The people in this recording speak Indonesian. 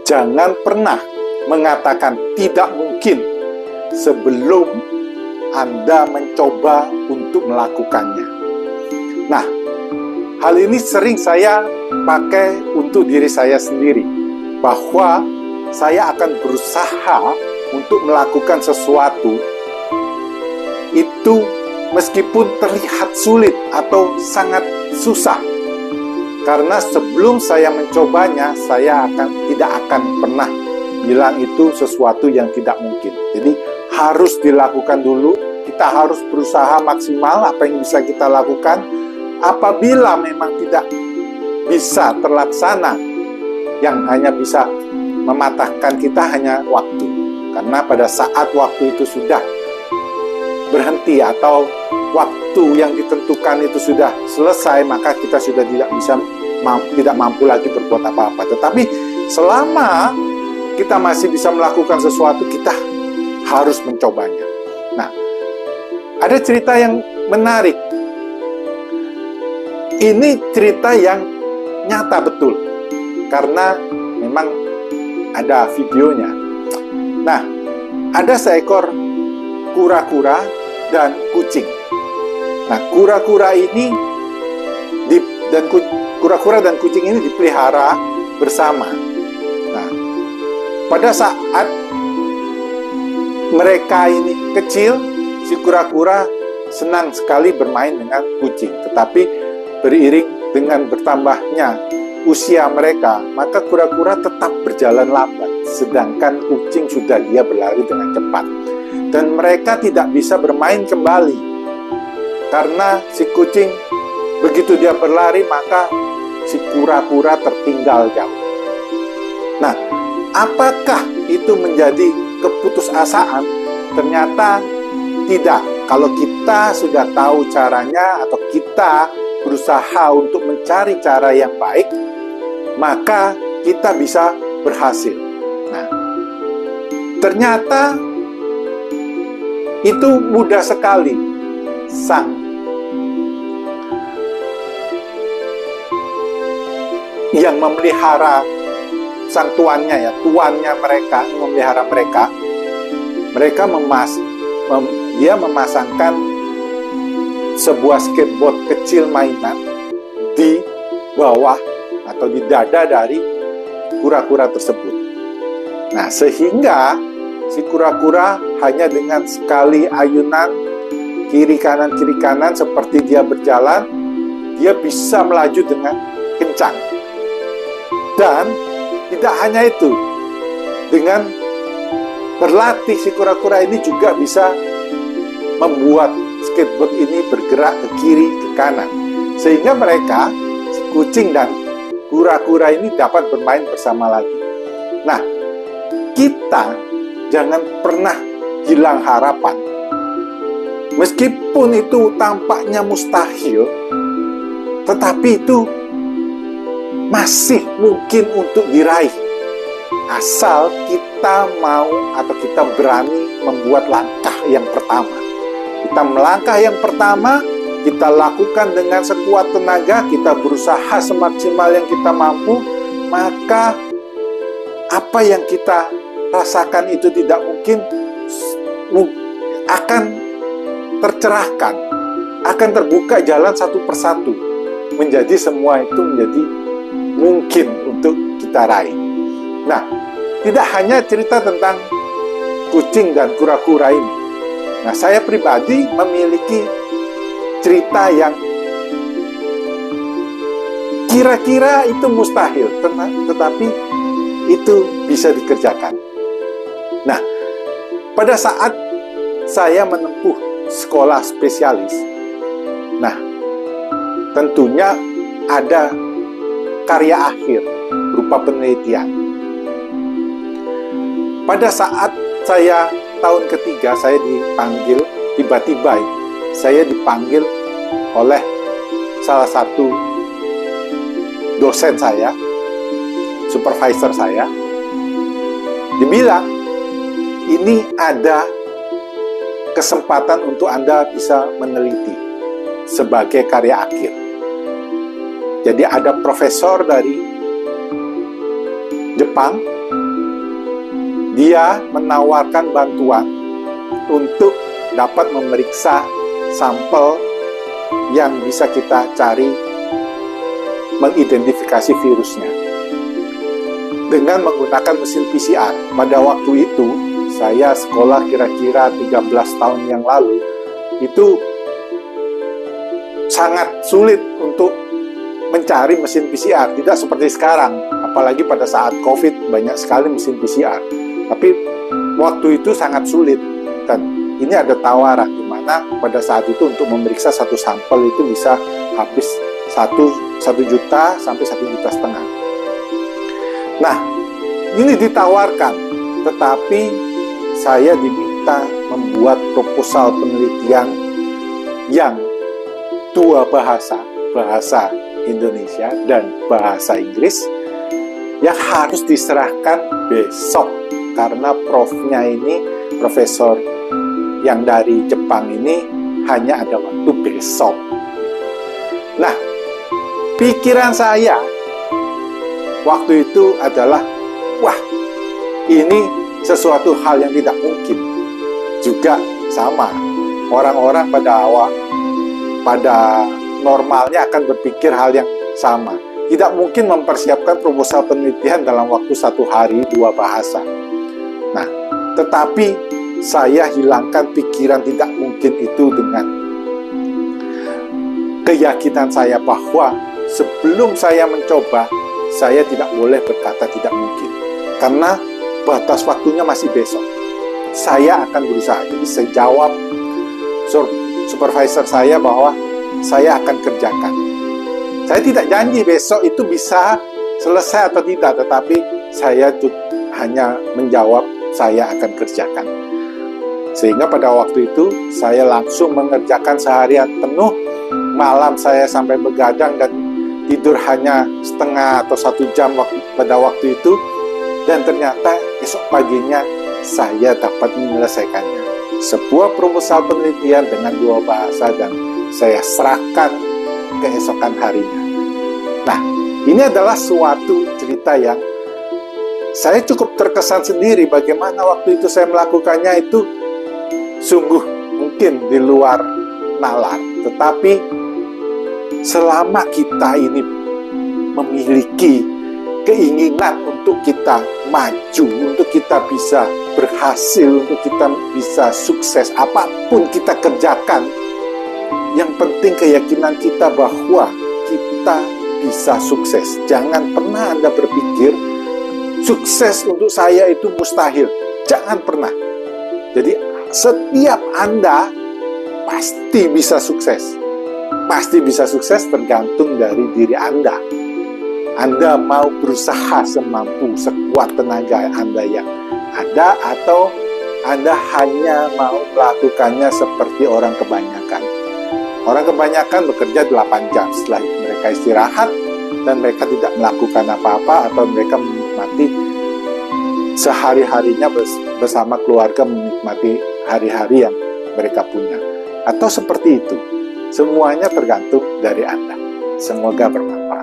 Jangan pernah mengatakan tidak mungkin sebelum Anda mencoba untuk melakukannya. Nah, hal ini sering saya pakai untuk diri saya sendiri, bahwa saya akan berusaha untuk melakukan sesuatu itu meskipun terlihat sulit atau sangat susah. Karena sebelum saya mencobanya, saya tidak akan pernah bilang itu sesuatu yang tidak mungkin. Jadi harus dilakukan dulu, kita harus berusaha maksimal apa yang bisa kita lakukan. Apabila memang tidak bisa terlaksana, yang hanya bisa mematahkan kita hanya waktu. Karena pada saat waktu itu sudah berhenti atau waktu yang ditentukan itu sudah selesai, maka kita sudah tidak mampu lagi berbuat apa-apa. Tetapi selama kita masih bisa melakukan sesuatu, kita harus mencobanya. Nah, ada cerita yang menarik. Ini cerita yang nyata betul, karena memang ada videonya. Nah, ada seekor kura-kura dan kucing. Nah, kura-kura dan kucing ini dipelihara bersama. Nah, pada saat mereka ini kecil, si kura-kura senang sekali bermain dengan kucing. Tetapi beriring dengan bertambahnya usia mereka, maka kura-kura tetap berjalan lambat, sedangkan kucing sudah dia berlari dengan cepat. Dan mereka tidak bisa bermain kembali, karena si kucing begitu dia berlari, maka si kura-kura tertinggal jauh. Nah, apakah itu menjadi keputusasaan? Ternyata tidak. Kalau kita sudah tahu caranya atau kita berusaha untuk mencari cara yang baik, maka kita bisa berhasil. Nah, ternyata itu mudah sekali. Sang yang memelihara, sang tuannya mereka yang memelihara mereka dia memasangkan sebuah skateboard kecil mainan di bawah atau di dada dari kura-kura tersebut. Nah, sehingga si kura-kura hanya dengan sekali ayunan kiri kanan seperti dia berjalan, dia bisa melaju dengan kencang. Dan tidak hanya itu, dengan berlatih si kura-kura ini juga bisa membuat skateboard ini bergerak ke kiri, ke kanan. Sehingga mereka, si kucing dan kura-kura ini dapat bermain bersama lagi. Nah, kita jangan pernah hilang harapan. Meskipun itu tampaknya mustahil, tetapi itu masih mungkin untuk diraih. Asal kita mau atau kita berani membuat langkah yang pertama. Kita melangkah yang pertama, kita lakukan dengan sekuat tenaga, kita berusaha semaksimal yang kita mampu, maka apa yang kita rasakan itu tidak mungkin akan tercerahkan, akan terbuka jalan satu persatu, menjadi semua itu menjadi mungkin untuk kita raih. Nah, tidak hanya cerita tentang kucing dan kura-kura ini. Nah, saya pribadi memiliki cerita yang kira-kira itu mustahil, tetapi itu bisa dikerjakan. Nah, pada saat saya menempuh sekolah spesialis, nah, tentunya ada karya akhir berupa penelitian. Pada saat saya tahun ketiga, saya dipanggil, tiba-tiba saya dipanggil oleh salah satu dosen saya, supervisor saya. Dibilang, ini ada kesempatan untuk Anda bisa meneliti sebagai karya akhir. Jadi ada profesor dari Jepang Dia menawarkan bantuan untuk dapat memeriksa sampel yang bisa kita cari mengidentifikasi virusnya dengan menggunakan mesin PCR. Pada waktu itu, saya sekolah kira-kira 13 tahun yang lalu, itu sangat sulit untuk mencari mesin PCR, tidak seperti sekarang. Apalagi pada saat COVID, banyak sekali mesin PCR. Tapi waktu itu sangat sulit. Dan ini ada tawaran, di mana pada saat itu untuk memeriksa satu sampel itu bisa habis 1 juta sampai 1,5 juta. Nah, ini ditawarkan, tetapi saya diminta membuat proposal penelitian yang 2 bahasa Indonesia dan bahasa Inggris, yang harus diserahkan besok, karena profesor yang dari Jepang ini hanya ada waktu besok. Nah, pikiran saya waktu itu adalah, wah, ini sesuatu hal yang tidak mungkin. Juga sama, orang-orang pada normalnya akan berpikir hal yang sama. Tidak mungkin mempersiapkan proposal penelitian dalam waktu 1 hari 2 bahasa. Nah, tetapi saya hilangkan pikiran tidak mungkin itu dengan keyakinan saya bahwa sebelum saya mencoba, saya tidak boleh berkata tidak mungkin. Karena batas waktunya masih besok. Saya akan berusaha. Jadi saya jawab supervisor saya bahwa saya akan kerjakan. Saya tidak janji besok itu bisa selesai atau tidak, tetapi saya hanya menjawab saya akan kerjakan. Sehingga pada waktu itu saya langsung mengerjakan seharian penuh. Malam saya sampai begadang dan tidur hanya setengah atau 1 jam pada waktu itu. Dan ternyata esok paginya saya dapat menyelesaikannya. Sebuah proposal penelitian dengan 2 bahasa, dan saya serahkan keesokan harinya. Nah, ini adalah suatu cerita yang saya cukup terkesan sendiri bagaimana waktu itu saya melakukannya. Itu sungguh mungkin di luar nalar. Tetapi selama kita ini memiliki keinginan untuk kita maju, untuk kita bisa berhasil, untuk kita bisa sukses, apapun kita kerjakan, yang penting keyakinan kita bahwa kita bisa sukses. Jangan pernah Anda berpikir sukses untuk saya itu mustahil. Jangan pernah. Jadi setiap Anda pasti bisa sukses. Pasti bisa sukses tergantung dari diri Anda. Anda mau berusaha semampu, sekuat tenaga Anda yang ada, atau Anda hanya mau melakukannya seperti orang kebanyakan. Orang kebanyakan bekerja 8 jam, setelah itu mereka istirahat dan mereka tidak melakukan apa-apa, atau mereka menikmati sehari-harinya bersama keluarga, menikmati hari-hari yang mereka punya. Atau seperti itu. Semuanya tergantung dari Anda. Semoga bermanfaat.